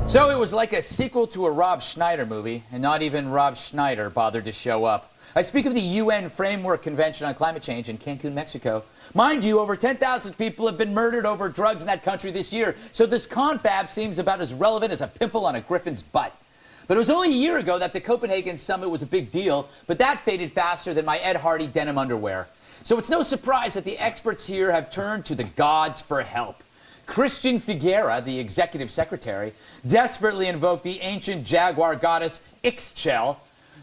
So it was like a sequel to a Rob Schneider movie, and not even Rob Schneider bothered to show up. I speak of the UN Framework Convention on Climate Change in Cancun, Mexico. Mind you, over 10,000 people have been murdered over drugs in that country this year, so this confab seems about as relevant as a pimple on a griffin's butt. But it was only a year ago that the Copenhagen summit was a big deal, but that faded faster than my Ed Hardy denim underwear. So it's no surprise that the experts here have turned to the gods for help. Christian Figuera, the executive secretary, desperately invoked the ancient jaguar goddess Ixchel,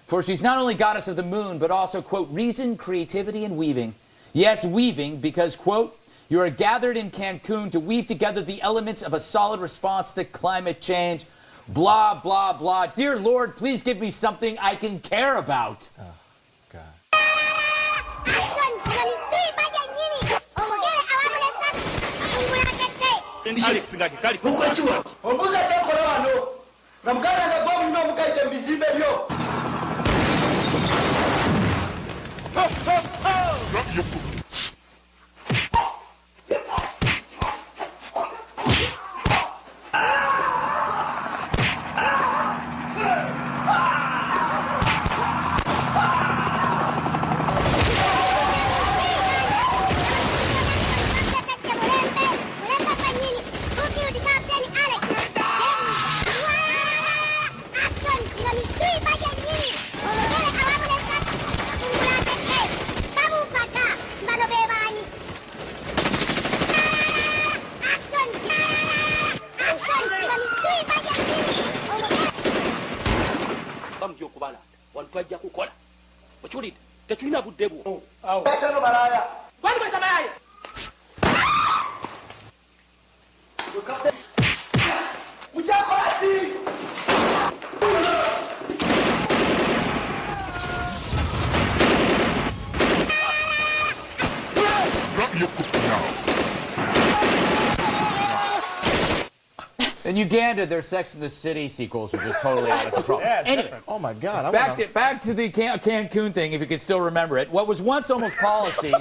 for she's not only goddess of the moon, but also, quote, reason, creativity, and weaving. Yes, weaving, because, quote, you are gathered in Cancun to weave together the elements of a solid response to climate change. Blah, blah, blah. Dear Lord, please give me something I can care about. Oh, God. In Uganda, their Sex and the City sequels are just totally out of control. Yeah, anyway, oh my God! Back to the Cancun thing, if you can still remember it. What was once almost policy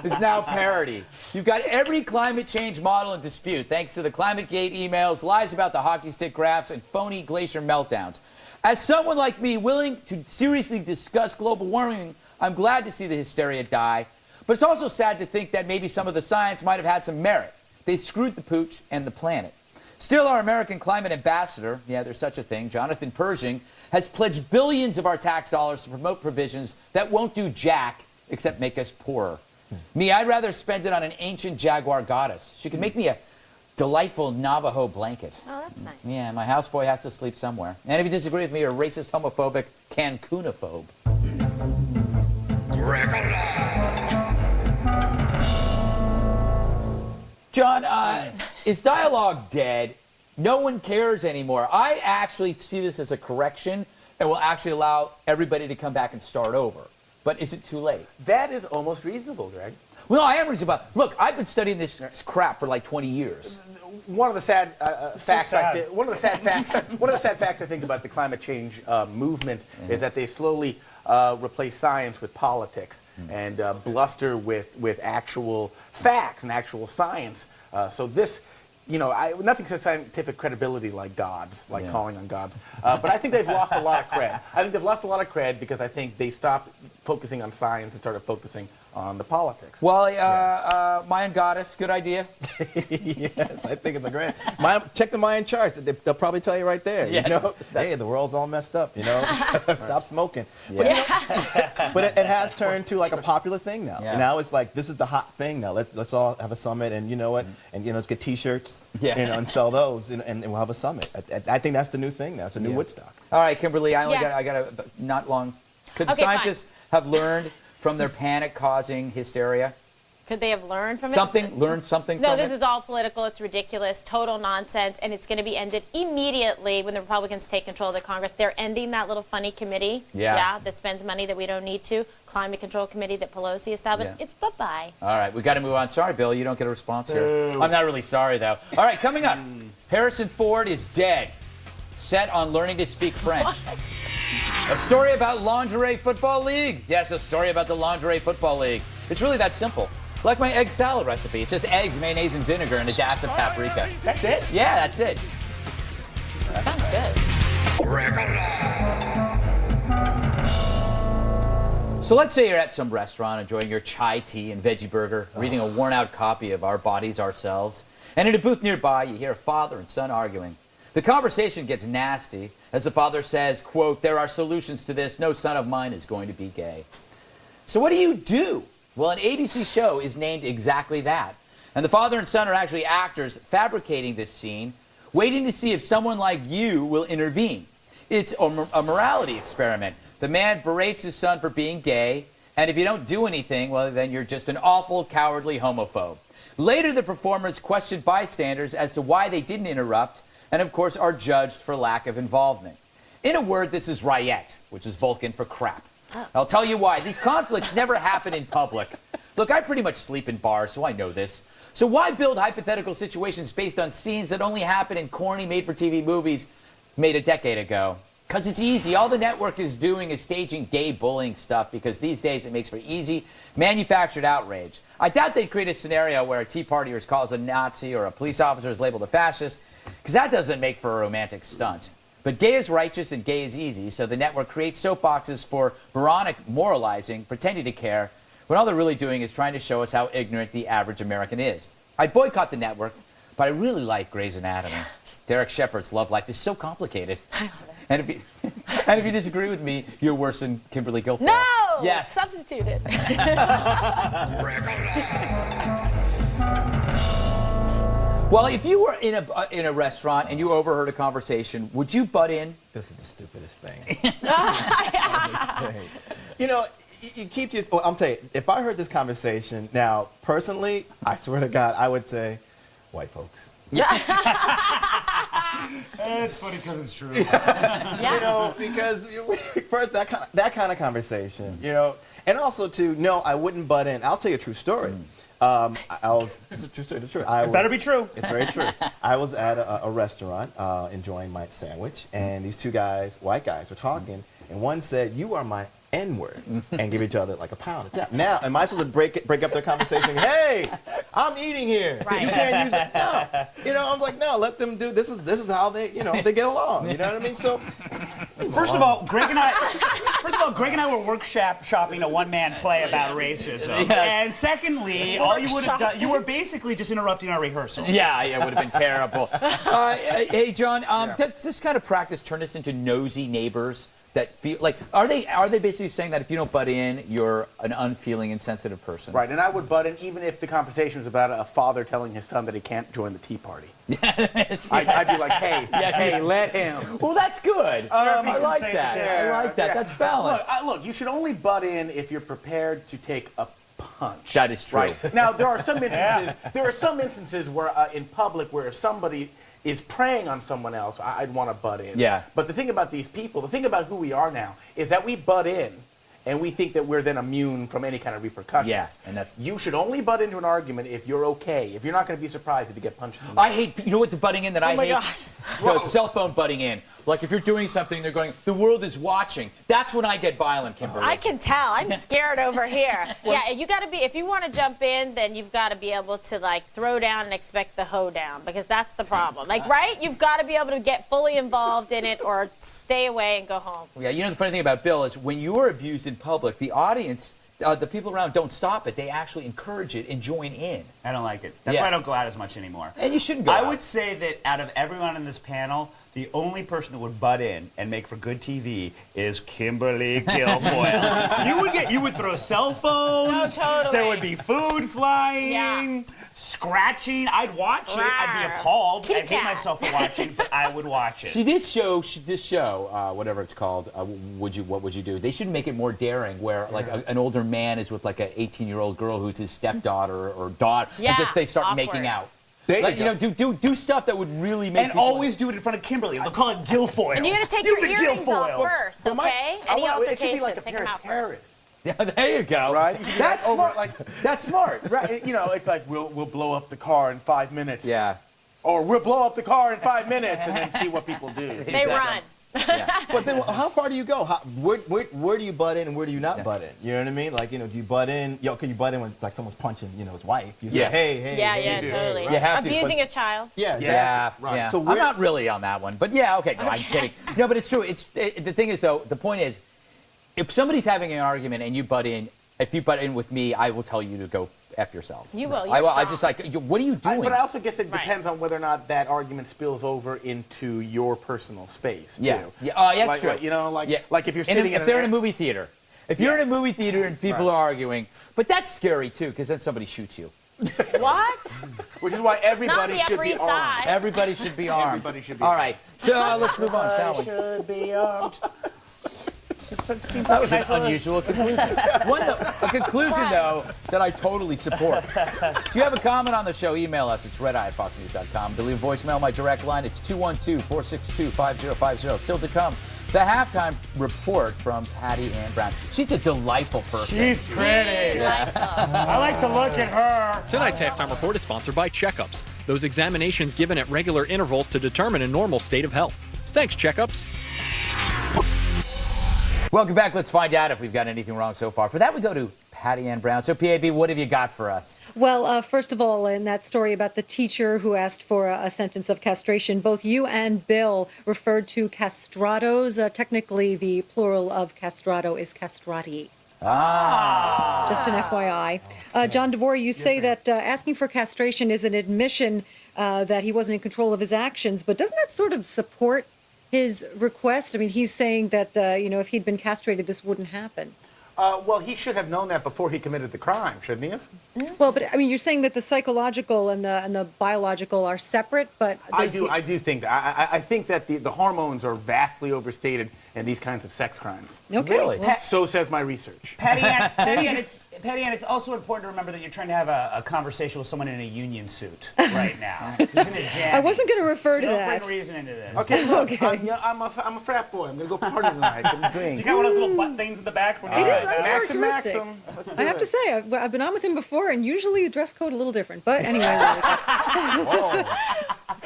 is now parody. You've got every climate change model in dispute, thanks to the ClimateGate emails, lies about the hockey stick graphs, and phony glacier meltdowns. As someone like me willing to seriously discuss global warming, I'm glad to see the hysteria die. But it's also sad to think that maybe some of the science might have had some merit. They screwed the pooch and the planet. Still, our American climate ambassador, yeah, there's such a thing, Jonathan Pershing, has pledged billions of our tax dollars to promote provisions that won't do jack except make us poorer. Me, I'd rather spend it on an ancient jaguar goddess. She could make me a delightful Navajo blanket. Oh, that's nice. Yeah, my houseboy has to sleep somewhere. And if you disagree with me, you're a racist, homophobic Cancunophobe. John, is dialogue dead? No one cares anymore. I actually see this as a correction and will actually allow everybody to come back and start over. But is it too late? That is almost reasonable, Greg. Well, I am reasonable. Look, I've been studying this crap for like 20 years. One of the sad facts, sad. one of the sad facts I think about the climate change movement is that they slowly replace science with politics and bluster with actual facts and actual science. So this, you know, nothing says scientific credibility like gods, like calling on gods. But I think they've lost a lot of cred. I think they've lost a lot of cred because I think they stopped focusing on science and started focusing on the politics. Well, Mayan goddess, good idea. Yes, I think it's a great. Check the Mayan charts. They'll probably tell you right there. Yeah. You know, hey, the world's all messed up. You know, stop smoking. Yeah. But it has turned to like a popular thing now. Yeah. Now it's like this is the hot thing now. Let's all have a summit, and you know what? And you know, let's get T-shirts. Yeah. You know, and sell those, and we'll have a summit. I think that's the new thing now. It's a new Woodstock. All right, Kimberly, I got a not long. Could the scientists have learned from their panic-causing hysteria? Could they have learned from it? Learned something No, from this it? is all political. It's ridiculous, total nonsense, and it's going to be ended immediately when the Republicans take control of the Congress. They're ending that little funny committee, that spends money that we don't need to, climate control committee that Pelosi established. It's bye-bye. All right, we got to move on. Sorry, Bill, you don't get a response here. I'm not really sorry, though. All right, coming up, Harrison Ford is dead, set on learning to speak French. A story about Lingerie Football League. Yes, a story about the Lingerie Football League. It's really that simple. Like my egg salad recipe. It's just eggs, mayonnaise, and vinegar, and a dash of paprika. That's it? Yeah, that's it. Sounds good. So let's say you're at some restaurant enjoying your chai tea and veggie burger, reading a worn-out copy of Our Bodies, Ourselves, and in a booth nearby, you hear a father and son arguing. The conversation gets nasty as the father says, quote, "There are solutions to this. No son of mine is going to be gay." So what do you do? Well, an ABC show is named exactly that. And the father and son are actually actors fabricating this scene, waiting to see if someone like you will intervene. It's a morality experiment. The man berates his son for being gay, and if you don't do anything, well, then you're just an awful, cowardly homophobe. Later, the performers question bystanders as to why they didn't interrupt, and of course are judged for lack of involvement. In a word, this is riot, which is Vulcan for crap. I'll tell you why. These conflicts never happen in public. Look, I pretty much sleep in bars, so I know this. So why build hypothetical situations based on scenes that only happen in corny made-for-TV movies made a decade ago? Because it's easy. All the network is doing is staging gay bullying stuff because these days it makes for easy, manufactured outrage. I doubt they'd create a scenario where a Tea Partier is called a Nazi or a police officer is labeled a fascist, because that doesn't make for a romantic stunt. But gay is righteous and gay is easy, so the network creates soapboxes for moronic moralizing, pretending to care, when all they're really doing is trying to show us how ignorant the average American is. I boycott the network, but I really like Grey's Anatomy. Derek Shepard's love life is so complicated. And if you disagree with me, you're worse than Kimberly Guilfoyle. No! Yes. Substituted. Well, if you were in a restaurant and you overheard a conversation, would you butt in? This is the stupidest thing. You know, you keep just. Well, I'm telling you, if I heard this conversation now, personally, I swear to God, I would say, white folks. It's funny because it's true. You know, because first that kind of conversation, you know, and also to no, I wouldn't butt in. I'll tell you a true story. It's a true story. It's true. It better be true. It's very true. I was at a restaurant enjoying my sandwich, and these two guys, white guys, were talking, and one said, "You are my N-word," and give each other like a pound of that. Now, am I supposed to break up their conversation? Hey, I'm eating here. Right. You can't use it. No. You know, I'm like, no, let them do. This is how they, you know, they get along. You know what I mean? So, First of all, Greg and I were workshopping a one-man play about racism. Yes. And secondly, all you would have done, you were basically just interrupting our rehearsal. Yeah, it would have been terrible. Hey, John, does this kind of practice turn us into nosy neighbors? That feel like are they basically saying that if you don't butt in, you're an unfeeling, insensitive person? Right, and I would butt in even if the conversation was about a father telling his son that he can't join the Tea Party. I'd be like, hey, let him. Well, that's good. I like that. Yeah, I like that. yeah. That's balanced. Look, you should only butt in if you're prepared to take a punch. That is true. Right. Now, there are some instances. There are some instances where in public where if somebody is preying on someone else, I'd want to butt in. Yeah. But the thing about these people, the thing about who we are now, is that we butt in, and we think that we're then immune from any kind of repercussions. Yeah, and that's. You should only butt into an argument if you're okay. If you're not going to be surprised if you get punched in the I hate. You know what the butting in that I hate? Oh my gosh. The cell phone butting in. Like if you're doing something, they're going, the world is watching. That's when I get violent, Kimberly. I can tell. I'm scared over here. Yeah, you got to be, if you want to jump in, then you've got to be able to like throw down and expect the hoe down, because that's the problem. Like, right? You've got to be able to get fully involved in it or stay away and go home. Yeah, you know the funny thing about Bill is when you're abused in public, the audience, the people around don't stop it. They actually encourage it and join in. I don't like it. That's Yeah. why I don't go out as much anymore. And you shouldn't go I out. would say that out of everyone in this panel, the only person that would butt in and make for good TV is Kimberly Guilfoyle. You would throw cell phones. Oh, totally. There would be food flying. Yeah. Scratching. I'd watch it. I'd be appalled. Kitty I'd hate cat. myself for watching, but I would watch it. See, this show, whatever it's called, what would you do? They should make it more daring, where like an older man is with like an 18-year-old girl who's his stepdaughter or daughter, Yeah, and just they start awkward. making out. There Like, you you know, do stuff that would really make And people always do it in front of Kimberly. They'll call it Guilfoyle. And you're going to take You've your been earrings off Guilfoyle. first, But okay? Any it should be altercation, like a take pair them of out first. terrorists. Yeah, there you go. Right? That's smart. That's smart. Right? You know, it's like we'll blow up the car in 5 minutes. Yeah. Or we'll blow up the car in 5 minutes and then see what people do. They run. Yeah. But then how far do you go? Where do you butt in and where do you not butt in? You know what I mean? Like, do you butt in? Can you butt in when like someone's punching, his wife? You say, hey, Yeah, hey, dude. totally. You have to, Abusing a child. Yeah, exactly. Right. Yeah. So I'm not really on that one, but yeah, okay, no, I'm kidding. No, but it's true. The thing is, though, the point is, if somebody's having an argument and you butt in, if you butt in with me, I will tell you to go F yourself. You will. I just like, what are you doing? But I also guess it depends on whether or not that argument spills over into your personal space, too. Yeah. Yeah, that's true. Like if you're sitting if they're in a movie theater. If you're in a movie theater and people are arguing, but that's scary, too, because then somebody shoots you. What? Which is why everybody should be Upper East armed. Side. Everybody should be armed. Everybody should be All armed. right, so let's move on, shall we? Should be armed. That was an unusual conclusion. A conclusion, though, that I totally support. If you have a comment on the show, email us. It's redeye@foxnews.com. To leave voicemail, my direct line, it's 212-462-5050. Still to come, the halftime report from Patty Ann Brown. She's a delightful person. She's pretty. I like to look at her. Tonight's halftime report is sponsored by Checkups, those examinations given at regular intervals to determine a normal state of health. Thanks, Checkups. Welcome back. Let's find out if we've got anything wrong so far. For that, we go to Patty Ann Brown. So, PAB, what have you got for us? Well, first of all, in that story about the teacher who asked for a sentence of castration, both you and Bill referred to castrados. Technically, the plural of castrato is castrati. Just an FYI. John DeVore, you say that asking for castration is an admission that he wasn't in control of his actions, but doesn't that sort of support his request? I mean, he's saying that, if he'd been castrated, this wouldn't happen. Well, he should have known that before he committed the crime, shouldn't he have? Well, but I mean, you're saying that the psychological and the biological are separate, but I do think that. I think that the hormones are vastly overstated in these kinds of sex crimes. Okay. Really? Well, So says my research. Patty Ann, it's also important to remember that you're trying to have a conversation with someone in a union suit right now. Who's in his jammies. I wasn't going to refer to Don't that. bring reason into this. Okay, look, Okay. I'm a frat boy. I'm going to go party tonight. I'm You got one of those little butt things in the back? It is Maxim, uncharacteristic. Maxim. Let's do I have it. to say, I've been on with him before, and usually the dress code a little different. But anyway,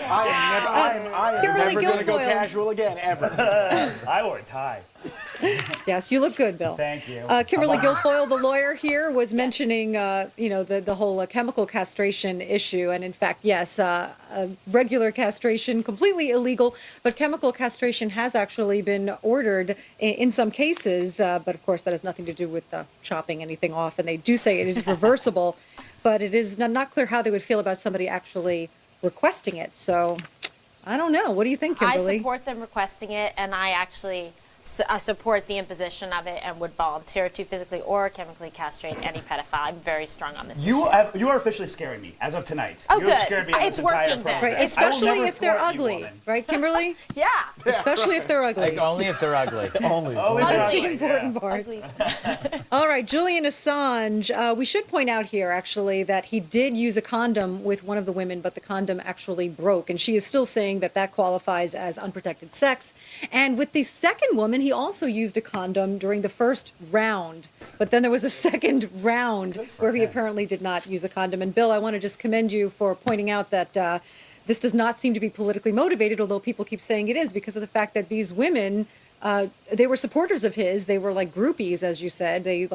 I am Kimberly never going to go Guilfoyle. casual again, ever. I wore a tie. yes, you look good, Bill. Thank you. Kimberly Guilfoyle, the lawyer here, was mentioning, the whole chemical castration issue. And in fact, yes, regular castration, completely illegal, but chemical castration has actually been ordered in some cases. But of course, that has nothing to do with chopping anything off. And they do say it is reversible, but it is not clear how they would feel about somebody actually requesting it. So I don't know. What do you think, Kimberly? I support them requesting it, and I actually support the imposition of it and would volunteer to physically or chemically castrate any pedophile. I'm very strong on this You issue. are officially scaring me as of tonight. Oh, you have good. scared me on It's this entire working then. program. Right, I will especially never if they're thwart you, ugly. woman. Right, Kimberly? Yeah. Especially if they're ugly. Like, only if they're ugly. Only. Only That's ugly, the important part. Ugly. All right, Julian Assange. We should point out here, actually, that he did use a condom with one of the women, but the condom actually broke. And she is still saying that that qualifies as unprotected sex. And with the second woman, he also used a condom during the first round. But then there was a second round where he apparently did not use a condom. And Bill, I want to just commend you for pointing out that this does not seem to be politically motivated, although people keep saying it is, because of the fact that these women, they were supporters of his. They were like groupies, as you said. They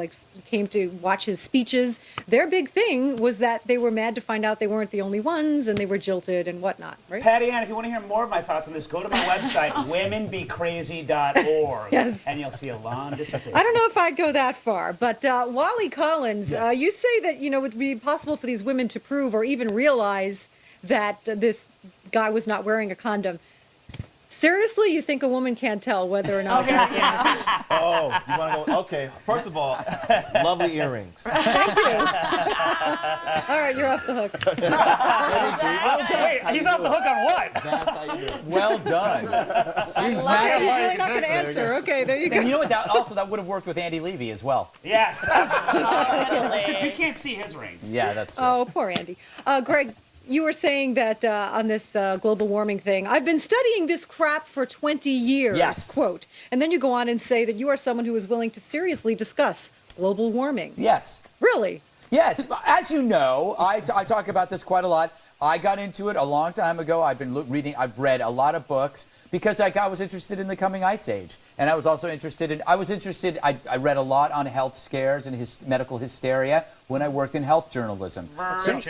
came to watch his speeches. Their big thing was that they were mad to find out they weren't the only ones, and they were jilted and whatnot, right? Patty Ann, if you want to hear more of my thoughts on this, go to my website, womenbecrazy.org, Yes. and you'll see a long dissertation. I don't know if I'd go that far, but Wally Collins, you say that, it would be possible for these women to prove or even realize that this guy was not wearing a condom. Seriously, you think a woman can't tell whether or not? Oh, you want to go? Okay. First of all, lovely earrings. Thank you. All right, you're off the hook. Wait, he's off the hook on what? That's how you do it. Well done. He's Yeah, he's mad. really not going to answer. Okay, there you go. And you know what? That would have worked with Andy Levy as well. Yes. Except you Definitely. can't see his rings. Yeah, that's true. Oh, poor Andy. Greg, you were saying that on this global warming thing, I've been studying this crap for 20 years, Yes. quote. And then you go on and say that you are someone who is willing to seriously discuss global warming. Yes. Really? Yes. As you know, I talk about this quite a lot. I got into it a long time ago. I've been reading. I've read a lot of books. because I was interested in the coming ice age. And I was also interested in, I read a lot on health scares and medical hysteria when I worked in health journalism. Richard.